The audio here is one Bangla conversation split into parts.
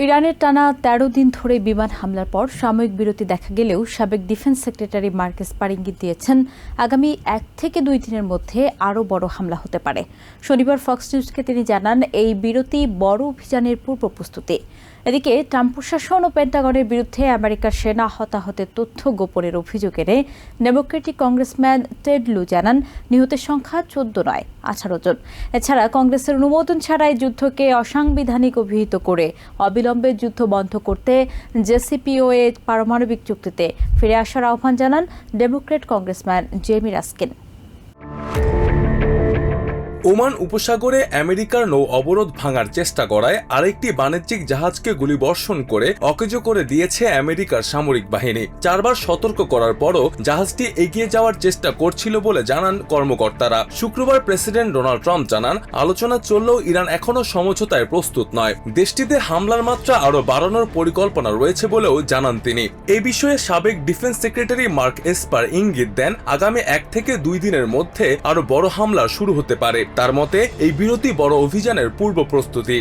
ইরানের টানা ১৩ দিন ধরে বিমান হামলার পর সাময়িক বিরতি দেখা গেলেও সাবেক ডিফেন্স সেক্রেটারি মার্ক এসপার ইঙ্গিত দিয়েছেন আগামী ১ থেকে ২ দিনের মধ্যে আরও বড় হামলা হতে পারে। শনিবার ফক্স নিউজকে তিনি জানান, এই বিরতি বড় অভিযানের পূর্ব প্রস্তুতি। এদিকে ট্রাম্প প্রশাসন ও পেন্টাগনের বিরুদ্ধে আমেরিকার সেনা হতাহতের তথ্য গোপনের অভিযোগ এনে ডেমোক্রেটিক কংগ্রেসম্যান টেড লু জানান, নিহতের সংখ্যা ১৪ নয়, ১৮ জন। এছাড়া কংগ্রেসের অনুমোদন ছাড়াই যুদ্ধকে অসাংবিধানিক অভিহিত করে অবিলম্বে যুদ্ধ বন্ধ করতে জেসিপিওএ পারমাণবিক চুক্তিতে ফিরে আসার আহ্বান জানান democrat congressman Jamie Raskin. Oman উপসাগরে আমেরিকার নৌ অবরোধ ভাঙার চেষ্টা করায় আরেকটি বাণিজ্যিক জাহাজকে গুলিবর্ষণ করে অকেজো করে দিয়েছে আমেরিকার সামরিক বাহিনী। ৪ বার সতর্ক করার পরও জাহাজটি এগিয়ে যাওয়ার চেষ্টা করছিল বলে জানান কর্মকর্তারা। শুক্রবার প্রেসিডেন্ট ডোনাল্ড ট্রাম্প জানান, আলোচনা চললেও ইরান এখনও সমঝোতায় প্রস্তুত নয়। দেশটিতে হামলার মাত্রা আরও বাড়ানোর পরিকল্পনা রয়েছে বলেও জানান তিনি। এ বিষয়ে সাবেক ডিফেন্স সেক্রেটারি মার্ক এসপার ইঙ্গিত দেন, আগামী ১ থেকে ২ দিনের মধ্যে আরও বড় হামলা শুরু হতে পারে। তার মতে এই বিরতি বড় অভিযানের পূর্ব প্রস্তুতি।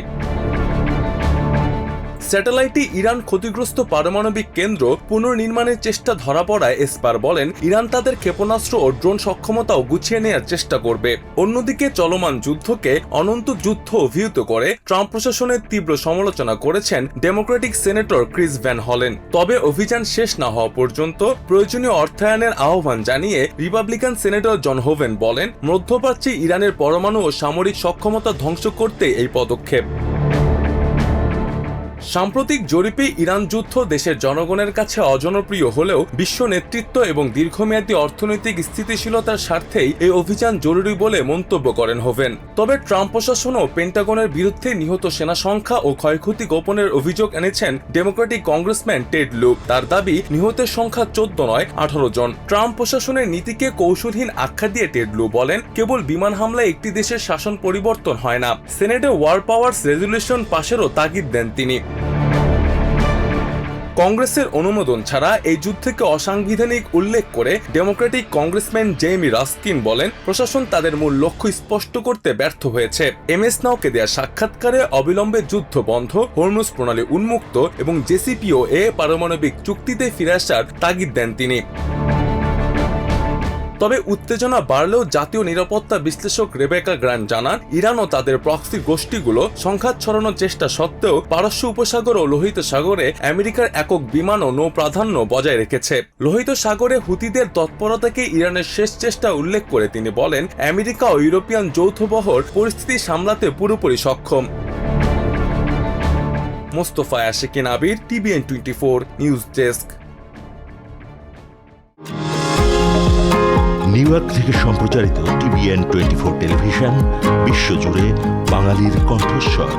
স্যাটেলাইটে ইরান ক্ষতিগ্রস্ত পারমাণবিক কেন্দ্র পুনর্নির্মাণের চেষ্টা ধরা পড়ায় এসপার বলেন, ইরান তাদের ক্ষেপণাস্ত্র ও ড্রোন সক্ষমতাও গুছিয়ে নেওয়ার চেষ্টা করবে। অন্যদিকে চলমান যুদ্ধকে অনন্ত যুদ্ধ অভিহিত করে ট্রাম্প প্রশাসনের তীব্র সমালোচনা করেছেন ডেমোক্রেটিক সেনেটর ক্রিস ভ্যান হলেন। তবে অভিযান শেষ না হওয়া পর্যন্ত প্রয়োজনীয় অর্থায়নের আহ্বান জানিয়ে রিপাবলিকান সেনেটর জন হোভেন বলেন, মধ্যপ্রাচ্যে ইরানের পরমাণু ও সামরিক সক্ষমতা ধ্বংস করতে এই পদক্ষেপ। সাম্প্রতিক জরিপে ইরান যুদ্ধ দেশের জনগণের কাছে অজনপ্রিয় হলেও বিশ্ব নেতৃত্ব এবং দীর্ঘমেয়াদী অর্থনৈতিক স্থিতিশীলতার স্বার্থেই এই অভিযান জরুরি বলে মন্তব্য করেন হোভেন। তবে ট্রাম্প প্রশাসন ও পেন্টাগনের বিরুদ্ধে নিহত সেনা সংখ্যা ও ক্ষয়ক্ষতি গোপনের অভিযোগ এনেছেন ডেমোক্রেটিক কংগ্রেসম্যান টেড লু। তার দাবি, নিহতের সংখ্যা ১৪ নয়, ১৮ জন। ট্রাম্প প্রশাসনের নীতিকে কৌশলহীন আখ্যা দিয়ে টেড লু বলেন, কেবল বিমান হামলায় একটি দেশের শাসন পরিবর্তন হয় না। সেনেটে ওয়ার পাওয়ার্স রেজলিউশন পাশেরও তাগিদ দেন তিনি। কংগ্রেসের অনুমোদন ছাড়া এই যুদ্ধকে অসাংবিধানিক উল্লেখ করে ডেমোক্রেটিক কংগ্রেসম্যান জেমি রাস্কিন বলেন, প্রশাসন তাদের মূল লক্ষ্য স্পষ্ট করতে ব্যর্থ হয়েছে। এমএস নাওকে দেয়া সাক্ষাৎকারে অবিলম্বে যুদ্ধ বন্ধ, হরমুজ প্রণালী উন্মুক্ত এবং জেসিপিওএ পারমাণবিক চুক্তিতে ফিরে আসার তাগিদ দেন তিনি। তবে উত্তেজনা বাড়লেও জাতীয় নিরাপত্তা বিশ্লেষক রেবেকা গ্র্যান্ট জানান, ইরান ও তাদের প্রক্সি গোষ্ঠীগুলো সংঘাত ছড়ানোর চেষ্টা সত্ত্বেও পারস্য উপসাগর ও লোহিত সাগরে আমেরিকার একক বিমান ও নৌ প্রাধান্য বজায় রেখেছে। লোহিত সাগরে হুতিদের তৎপরতাকে ইরানের শেষ চেষ্টা উল্লেখ করে তিনি বলেন, আমেরিকা ও ইউরোপিয়ান যৌথ বহর পরিস্থিতি সামলাতে পুরোপুরি সক্ষম। মোস্তফা আশিকিন আবির, TVN 24 news desk. New York থেকে সম্প্রচারিত TVN 24 টেলিভিশন বিশ্বজুড়ে বাঙালির কণ্ঠস্বর।